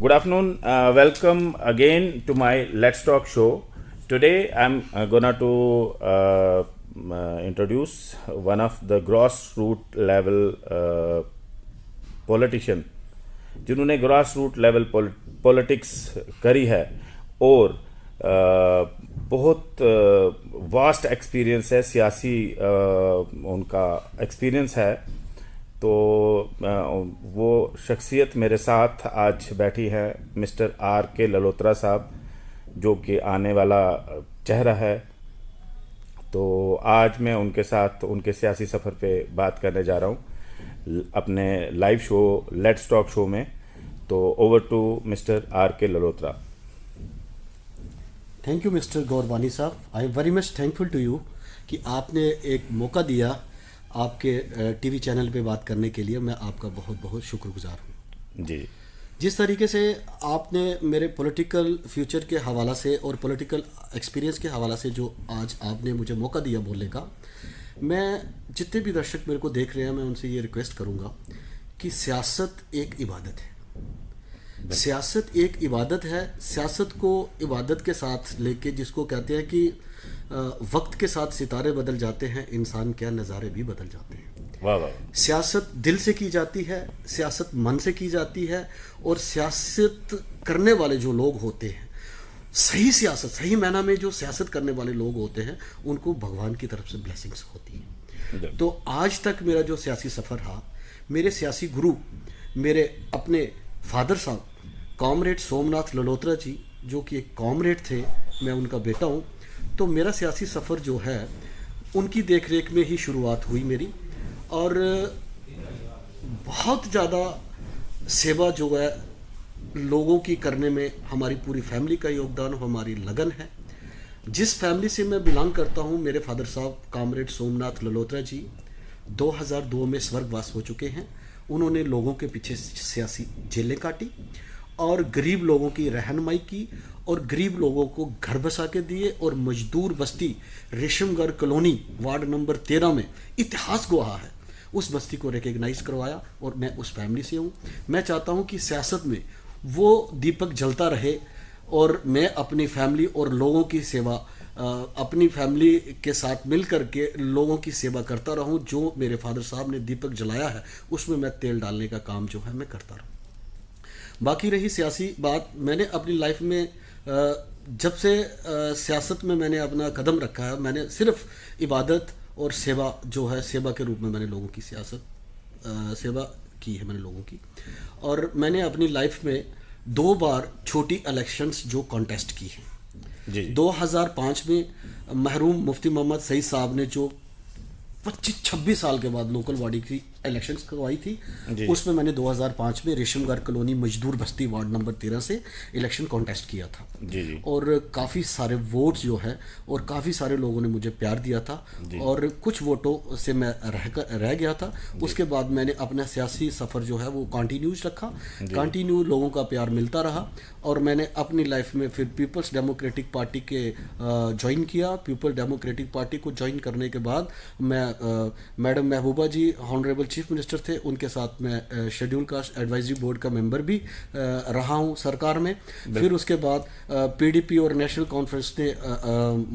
Good afternoon. Welcome again to my Let's Talk show. Today I'm gonna to introduce one of the grassroots level politician जिन्होंने grass root level politics करी है और बहुत vast experience है, सियासी उनका experience है। तो वो शख्सियत मेरे साथ आज बैठी है, मिस्टर आर के ललोत्रा साहब, जो कि आने वाला चेहरा है। तो आज मैं उनके साथ उनके सियासी सफ़र पे बात करने जा रहा हूँ अपने live show let's talk show में। तो over to mister R K Lalotra. Thank you mister Gaurvani साहब, I am very much thankful to you कि आपने एक मौका दिया आपके टीवी चैनल पे बात करने के लिए। मैं आपका बहुत बहुत शुक्रगुजार हूँ जी। जिस तरीके से आपने मेरे पॉलिटिकल फ्यूचर के हवाला से और पॉलिटिकल एक्सपीरियंस के हवाला से जो आज आपने मुझे मौका दिया बोलने का, मैं जितने भी दर्शक मेरे को देख रहे हैं मैं उनसे ये रिक्वेस्ट करूँगा कि सियासत एक इबादत है। सियासत एक इबादत है। सियासत को इबादत के साथ लेके, जिसको कहते हैं कि वक्त के साथ सितारे बदल जाते हैं, इंसान क्या नज़ारे भी बदल जाते हैं। वाह वाह। सियासत दिल से की जाती है, सियासत मन से की जाती है, और सियासत करने वाले जो लोग होते हैं, सही सियासत, सही मायना में जो सियासत करने वाले लोग होते हैं, उनको भगवान की तरफ से ब्लेसिंग्स होती है। तो आज तक मेरा जो सियासी सफ़र रहा, मेरे सियासी गुरु, मेरे अपने फादर साहब कॉमरेड सोमनाथ ललोत्रा जी, जो कि एक कॉमरेड थे, मैं उनका बेटा हूँ। तो मेरा सियासी सफ़र जो है उनकी देख रेख में ही शुरुआत हुई मेरी, और बहुत ज़्यादा सेवा जो है लोगों की करने में हमारी पूरी फैमिली का योगदान, हमारी लगन है। जिस फैमिली से मैं बिलोंग करता हूँ, मेरे फादर साहब कॉमरेड सोमनाथ ललोत्रा जी 2002 में स्वर्गवास हो चुके हैं। उन्होंने लोगों के पीछे सियासी जेलें काटी और गरीब लोगों की रहनुमाई की, और गरीब लोगों को घर बसा के दिए, और मजदूर बस्ती रेशमगढ़ कॉलोनी वार्ड नंबर 13 में इतिहास गवाह है, उस बस्ती को रिकग्नाइज करवाया। और मैं उस फैमिली से हूँ। मैं चाहता हूँ कि सियासत में वो दीपक जलता रहे, और मैं अपनी फैमिली और लोगों की सेवा, अपनी फैमिली के साथ मिल कर के लोगों की सेवा करता रहूं। जो मेरे फादर साहब ने दीपक जलाया है, उसमें मैं तेल डालने का काम जो है मैं करता रहूं। बाकी रही सियासी बात, मैंने अपनी लाइफ में जब से सियासत में मैंने अपना कदम रखा है, मैंने सिर्फ इबादत और सेवा जो है, सेवा के रूप में मैंने लोगों की सेवा की है मैंने लोगों की। और मैंने अपनी लाइफ में 2 बार छोटी इलेक्शंस जो कॉन्टेस्ट की हैं। जी। 2005 में मरहूम मुफ्ती मोहम्मद सईद साहब ने जो 25-26 साल के बाद लोकल बॉडी की इलेक्शंस करवाई थी, उसमें मैंने 2005 में रेशमगढ़ कॉलोनी मजदूर बस्ती वार्ड नंबर 13 से इलेक्शन कॉन्टेस्ट किया था। जी। और काफ़ी सारे वोट जो है, और काफ़ी सारे लोगों ने मुझे प्यार दिया था, और कुछ वोटों से मैं रह गया था। उसके बाद मैंने अपना सियासी सफ़र जो है वो कंटिन्यूज रखा, कंटिन्यू लोगों का प्यार मिलता रहा, और मैंने अपनी लाइफ में फिर पीपल्स डेमोक्रेटिक पार्टी के ज्वाइन किया। पीपल डेमोक्रेटिक पार्टी को ज्वाइन करने के बाद मैं मैडम महबूबा जी ऑनरेबल चीफ मिनिस्टर थे, उनके साथ मैं शेड्यूल कास्ट एडवाइजरी बोर्ड का मेंबर भी रहा हूं सरकार में। फिर उसके बाद पीडीपी और नेशनल कॉन्फ्रेंस ने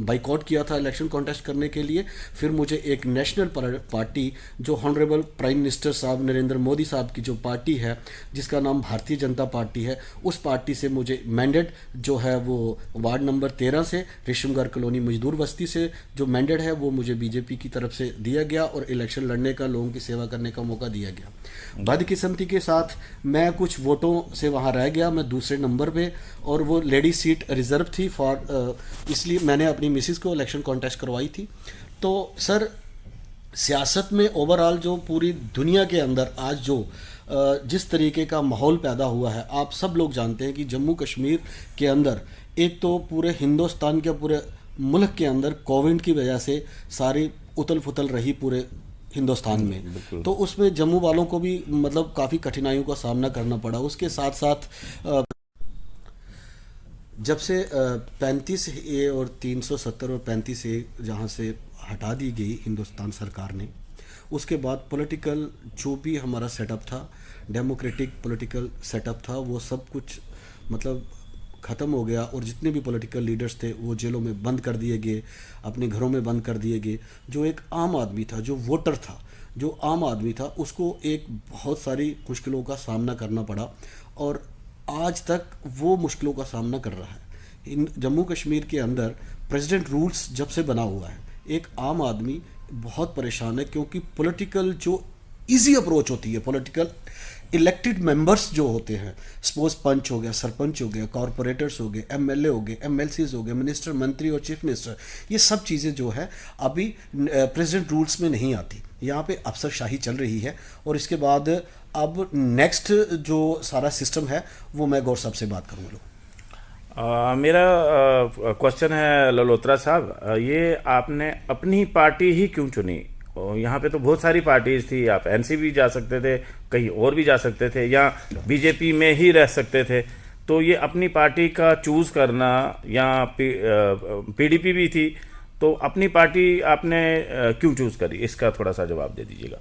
बाइकआउट किया था इलेक्शन कॉन्टेस्ट करने के लिए। फिर मुझे एक नेशनल पार्टी, जो ऑनरेबल प्राइम मिनिस्टर साहब नरेंद्र मोदी साहब की जो पार्टी है, जिसका नाम भारतीय जनता पार्टी है, उस पार्टी से मुझे मैंडेट जो है वो वार्ड नंबर 13 से रेशमगढ़ कॉलोनी मजदूर बस्ती से जो मैंडेट है वो मुझे बीजेपी की तरफ से दिया गया, और इलेक्शन लड़ने का, लोगों की सेवा करने का मौका दिया गया। बदकिस्मती के साथ मैं कुछ वोटों से वहाँ रह गया, मैं दूसरे नंबर पे, और वो लेडी सीट रिजर्व थी फॉर, इसलिए मैंने अपनी मिसिस को इलेक्शन कॉन्टेस्ट करवाई थी। तो सर, सियासत में ओवरऑल जो पूरी दुनिया के अंदर आज जो जिस तरीके का माहौल पैदा हुआ है, आप सब लोग जानते हैं कि जम्मू कश्मीर के अंदर, एक तो पूरे हिंदुस्तान के पूरे मुल्क के अंदर कोविड की वजह से सारी उथल पुथल रही पूरे हिंदुस्तान में। तो उसमें जम्मू वालों को भी मतलब काफ़ी कठिनाइयों का सामना करना पड़ा। उसके साथ साथ जब से 35A और 370 और 35A जहाँ से हटा दी गई हिंदुस्तान सरकार ने, उसके बाद पॉलिटिकल जो भी हमारा सेटअप था, डेमोक्रेटिक पॉलिटिकल सेटअप था, वो सब कुछ मतलब ख़त्म हो गया और जितने भी पॉलिटिकल लीडर्स थे वो जेलों में बंद कर दिए गए, अपने घरों में बंद कर दिए गए। जो एक आम आदमी था, जो वोटर था, जो आम आदमी था, उसको एक बहुत सारी मुश्किलों का सामना करना पड़ा और आज तक वो मुश्किलों का सामना कर रहा है। इन जम्मू कश्मीर के अंदर प्रेसिडेंट रूल्स जब से बना हुआ है, एक आम आदमी बहुत परेशान है, क्योंकि पॉलिटिकल जो इजी अप्रोच होती है, पॉलिटिकल इलेक्टेड मेंबर्स जो होते हैं, सपोज पंच हो गया, सरपंच हो गया, कॉरपोरेटर्स हो गए, एमएलए हो गए, एमएलसीज हो गए, मिनिस्टर, मंत्री और चीफ मिनिस्टर, ये सब चीज़ें जो है अभी प्रेसिडेंट रूल्स में नहीं आती। यहाँ पे अफसरशाही चल रही है और इसके बाद अब नेक्स्ट जो सारा सिस्टम है वो मैं गौर साहब से बात करूँगा। मेरा क्वेश्चन है ललोत्रा साहब, ये आपने अपनी पार्टी ही क्यों चुनी? यहाँ पे तो बहुत सारी पार्टीज थी, आप एनसीपी जा सकते थे, कहीं और भी जा सकते थे, या बीजेपी में ही रह सकते थे। तो ये अपनी पार्टी का चूज़ करना, या पीडीपी भी थी, तो अपनी पार्टी आपने क्यों चूज़ करी? इसका थोड़ा सा जवाब दे दीजिएगा।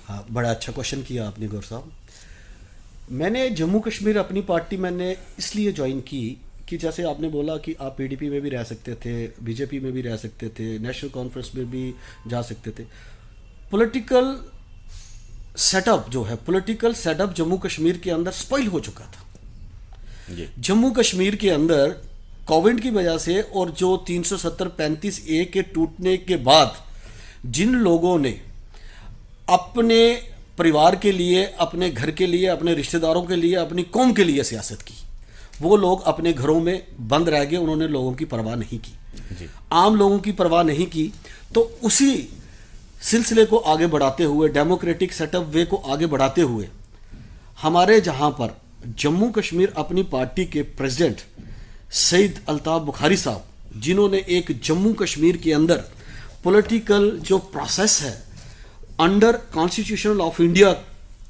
हाँ, बड़ा अच्छा क्वेश्चन किया आपने गौर साहब। मैंने जम्मू कश्मीर अपनी पार्टी मैंने इसलिए ज्वाइन की कि जैसे आपने बोला कि आप पीडीपी में भी रह सकते थे, बीजेपी में भी रह सकते थे, नेशनल कॉन्फ्रेंस में भी जा सकते थे। पॉलिटिकल सेटअप जो है, पॉलिटिकल सेटअप जम्मू कश्मीर के अंदर स्पॉइल हो चुका था। जम्मू कश्मीर के अंदर कोविड की वजह से और जो 370-35A के टूटने के बाद जिन लोगों ने अपने परिवार के लिए, अपने घर के लिए, अपने रिश्तेदारों के लिए, अपनी कौम के लिए सियासत की, वो लोग अपने घरों में बंद रह गए। उन्होंने लोगों की परवाह नहीं की, आम लोगों की परवाह नहीं की। तो उसी सिलसिले को आगे बढ़ाते हुए, डेमोक्रेटिक सेटअप वे को आगे बढ़ाते हुए, हमारे जहां पर जम्मू कश्मीर अपनी पार्टी के प्रेसिडेंट सईद अल्ताफ बुखारी साहब, जिन्होंने एक जम्मू कश्मीर के अंदर पॉलिटिकल जो प्रोसेस है अंडर कॉन्स्टिट्यूशन ऑफ इंडिया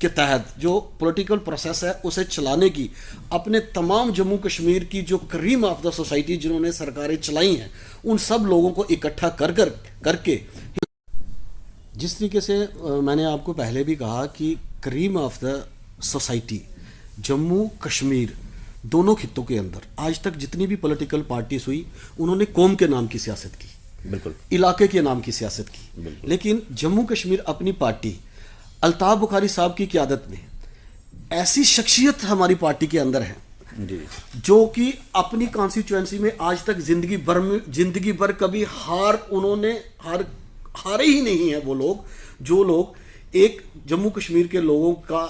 के तहत जो पॉलिटिकल प्रोसेस है उसे चलाने की, अपने तमाम जम्मू कश्मीर की जो क्रीम ऑफ द सोसाइटी जिन्होंने सरकारें चलाई हैं, उन सब लोगों को इकट्ठा करके जिस तरीके से मैंने आपको पहले भी कहा कि cream of the society Jammu Kashmir दोनों खित्तों के अंदर आज तक जितनी भी पॉलिटिकल पार्टीज हुई, उन्होंने कौम के नाम की सियासत की, बिल्कुल इलाके के नाम की सियासत की। लेकिन जम्मू कश्मीर अपनी पार्टी अल्ताफ बुखारी साहब की क़यादत में ऐसी शख्सियत हमारी पार्टी के अंदर है जी, जो कि अपनी कॉन्स्टिट्यूएंसी में आज तक जिंदगी भर कभी उन्होंने हारे ही नहीं है। वो लोग जो लोग एक जम्मू कश्मीर के लोगों का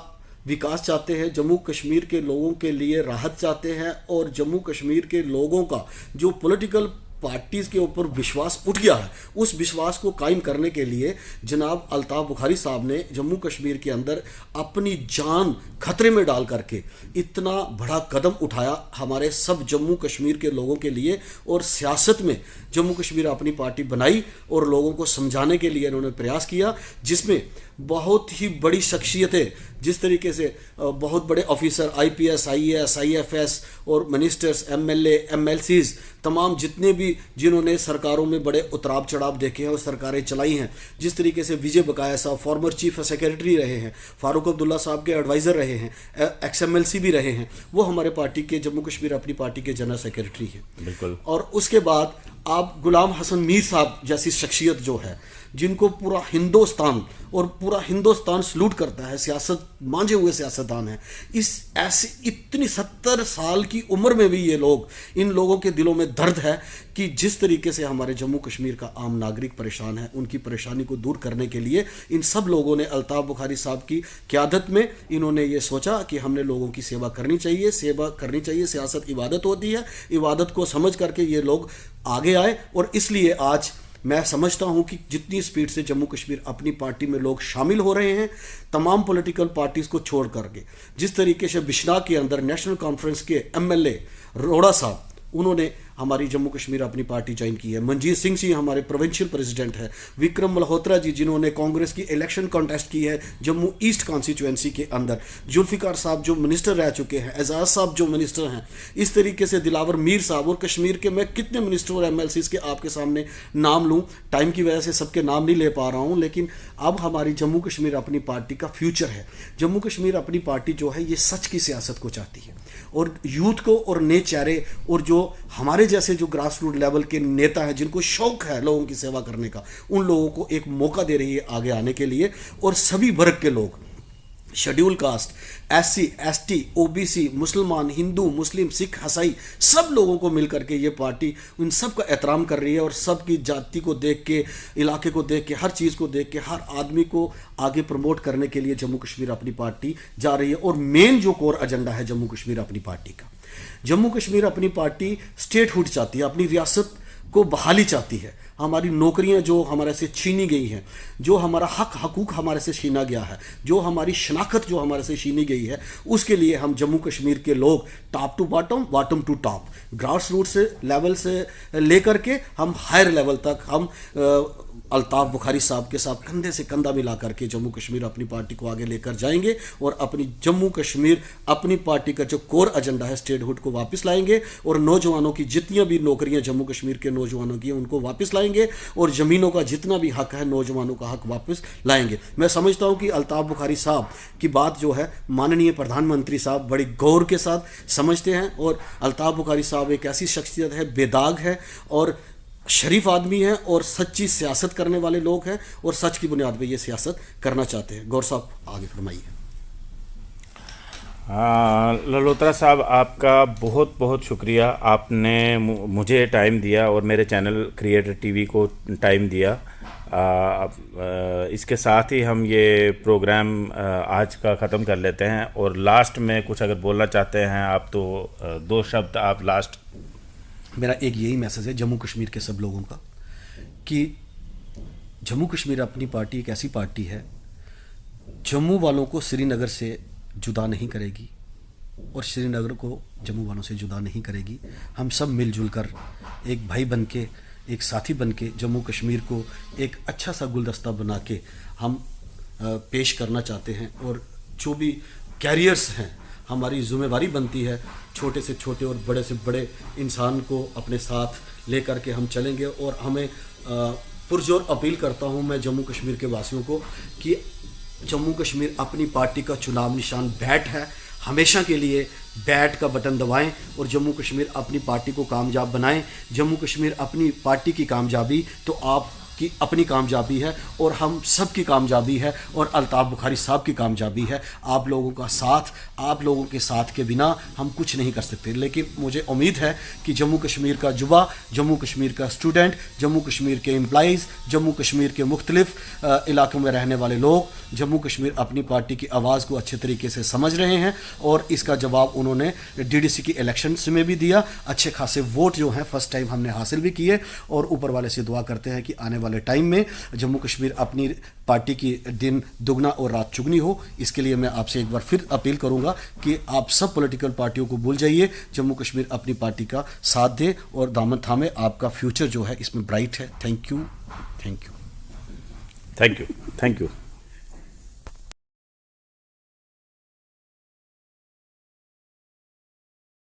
विकास चाहते हैं, जम्मू कश्मीर के लोगों के लिए राहत चाहते हैं, और जम्मू कश्मीर के लोगों का जो पॉलिटिकल पार्टीज के ऊपर विश्वास उठ गया है, उस विश्वास को कायम करने के लिए जनाब अल्ताफ बुखारी साहब ने जम्मू कश्मीर के अंदर अपनी जान खतरे में डाल करके इतना बड़ा कदम उठाया हमारे सब जम्मू कश्मीर के लोगों के लिए। और सियासत में जम्मू कश्मीर अपनी पार्टी बनाई और लोगों को समझाने के लिए इन्होंने प्रयास किया, जिसमें बहुत ही बड़ी शख्सियतें, जिस तरीके से बहुत बड़े ऑफिसर आईपीएस, आईएएस, आईएफएस और मिनिस्टर्स, एमएलए, एमएलसीज, तमाम जितने भी जिन्होंने सरकारों में बड़े उतराव चढ़ाव देखे हैं और सरकारें चलाई हैं, जिस तरीके से विजय बकाया साहब फॉर्मर चीफ सेक्रेटरी रहे हैं, फारूक अब्दुल्ला साहब के एडवाइज़र रहे हैं, एक्सएमएलसी भी रहे हैं, वो हमारे पार्टी के जम्मू कश्मीर अपनी पार्टी के जनरल सेक्रेटरी हैं। बिल्कुल। और उसके बाद आप गुलाम हसन मीर साहब जैसी शख्सियत जो है, जिनको पूरा हिंदुस्तान सलूट करता है, सियासत मांझे हुए सियासतदान हैं, इस ऐसी इतनी 70 साल की उम्र में भी ये लोग, इन लोगों के दिलों में दर्द है कि जिस तरीके से हमारे जम्मू कश्मीर का आम नागरिक परेशान है, उनकी परेशानी को दूर करने के लिए इन सब लोगों ने अल्ताफ बुखारी साहब की क़यादत में इन्होंने ये सोचा कि हमने लोगों की सेवा करनी चाहिए, सियासत इबादत होती है, इबादत को समझ करके ये लोग आगे आए। और इसलिए आज मैं समझता हूं कि जितनी स्पीड से जम्मू कश्मीर अपनी पार्टी में लोग शामिल हो रहे हैं, तमाम पॉलिटिकल पार्टीज को छोड़ करके, जिस तरीके से बिश्नाह के अंदर नेशनल कॉन्फ्रेंस के एमएलए रोड़ा साहब, उन्होंने हमारी जम्मू कश्मीर अपनी पार्टी ज्वाइन की है। मनजीत सिंह जी हमारे प्रोविंशियल प्रेसिडेंट है। विक्रम मल्होत्रा जी जिन्होंने कांग्रेस की इलेक्शन कॉन्टेस्ट की है जम्मू ईस्ट कॉन्स्टिट्यूएंसी के अंदर। जुल्फिकार साहब जो मिनिस्टर रह चुके हैं, एजाज साहब जो मिनिस्टर हैं, इस तरीके से दिलावर मीर साहब, और कश्मीर के मैं कितने मिनिस्टर और एमएलसीज के आपके सामने नाम लूं, टाइम की वजह से सबके नाम नहीं ले पा रहा हूं, लेकिन अब हमारी जम्मू कश्मीर अपनी पार्टी का फ्यूचर है। जम्मू कश्मीर अपनी पार्टी जो है ये सच की सियासत को चाहती है, और यूथ को और नए चेहरे और जो हमारे जैसे जो ग्रास रूट लेवल के नेता हैं जिनको शौक है लोगों की सेवा करने का, उन लोगों को एक मौका दे रही है आगे आने के लिए। और सभी वर्ग के लोग, schedule caste, SC, ST, OBC, मुसलमान, हिंदू, मुस्लिम, सिख, ईसाई, सब लोगों को मिलकर के ये पार्टी उन सब का एहतराम कर रही है, और सबकी जाति को देख के, इलाके को देख के, हर चीज़ को देख के, हर आदमी को आगे प्रमोट करने के लिए जम्मू कश्मीर अपनी पार्टी जा रही है। और मेन जो कोर एजेंडा है जम्मू कश्मीर अपनी पार्टी का, जम्मू कश्मीर अपनी पार्टी स्टेटहुड चाहती है, अपनी रियासत को बहाली चाहती है। हमारी नौकरियां जो हमारे से छीनी गई हैं, जो हमारा हकूक हमारे से छीना गया है, जो हमारी शनाख्त जो हमारे से छीनी गई है, उसके लिए हम जम्मू कश्मीर के लोग top to bottom, bottom to top, grass root से लेवल से लेकर के हम हायर लेवल तक हम अल्ताफ बुखारी साहब के साथ कंधे से कंधा मिला करके जम्मू कश्मीर अपनी पार्टी को आगे लेकर जाएंगे, और अपनी जम्मू कश्मीर अपनी पार्टी का जो कोर एजेंडा है स्टेटहुड को वापस लाएंगे, और नौजवानों की जितनी भी नौकरियां जम्मू कश्मीर के नौजवानों की उनको वापस लाएंगे, और ज़मीनों का जितना भी हक है नौजवानों का हक वापस लाएंगे। मैं समझता हूं कि अल्ताफ बुखारी साहब की बात जो है माननीय प्रधानमंत्री साहब बड़ी गौर के साथ समझते हैं, और अल्ताफ बुखारी साहब एक ऐसी शख्सियत है, बेदाग है और शरीफ आदमी हैं, और सच्ची सियासत करने वाले लोग हैं, और सच की बुनियाद पे ये सियासत करना चाहते हैं। गौर साहब आगे फरमाइए। ललोत्रा साहब, आपका बहुत बहुत शुक्रिया, आपने मुझे टाइम दिया और मेरे चैनल क्रिएटर टीवी को टाइम दिया। इसके साथ ही हम ये प्रोग्राम आज का ख़त्म कर लेते हैं, और लास्ट में कुछ अगर बोलना चाहते हैं आप तो 2 शब्द आप लास्ट। मेरा एक यही मैसेज है जम्मू कश्मीर के सब लोगों का, कि जम्मू कश्मीर अपनी पार्टी एक ऐसी पार्टी है जम्मू वालों को श्रीनगर से जुदा नहीं करेगी, और श्रीनगर को जम्मू वालों से जुदा नहीं करेगी। हम सब मिलजुल कर एक भाई बन के, एक साथी बन के जम्मू कश्मीर को एक अच्छा सा गुलदस्ता बना के हम पेश करना चाहते हैं, और जो भी कैरियर्स हैं हमारी जिम्मेवारी बनती है छोटे से छोटे और बड़े से बड़े इंसान को अपने साथ लेकर के हम चलेंगे। और हमें पुरजोर अपील करता हूं मैं जम्मू कश्मीर के वासियों को कि जम्मू कश्मीर अपनी पार्टी का चुनाव निशान बैट है, हमेशा के लिए बैट का बटन दबाएं और जम्मू कश्मीर अपनी पार्टी को कामयाब बनाएं। जम्मू कश्मीर अपनी पार्टी की कामयाबी तो आप की अपनी कामयाबी है, और हम सब की कामयाबी है, और अल्ताफ बुखारी साहब की कामयाबी है। आप लोगों का साथ, आप लोगों के साथ के बिना हम कुछ नहीं कर सकते। लेकिन मुझे उम्मीद है कि जम्मू कश्मीर का युवा, जम्मू कश्मीर का स्टूडेंट, जम्मू कश्मीर के एम्प्लॉइज़, जम्मू कश्मीर के मुख्तलिफ इलाकों में रहने वाले लोग जम्मू कश्मीर अपनी पार्टी की आवाज़ को अच्छे तरीके से समझ रहे हैं, और इसका जवाब उन्होंने डीडीसी की इलेक्शन में भी दिया। अच्छे खासे वोट जो हैं फर्स्ट टाइम हमने हासिल भी किए, और ऊपर वाले से दुआ करते हैं कि आने वाले टाइम में जम्मू कश्मीर अपनी पार्टी की दिन दुगना और रात चुगनी हो। इसके लिए मैं आपसे एक बार फिर अपील करूंगा कि आप सब पॉलिटिकल पार्टियों को भूल जाइए, जम्मू कश्मीर अपनी पार्टी का साथ दे और दामन थामे। आपका फ्यूचर जो है इसमें ब्राइट है। Thank you, thank you, thank you, thank you.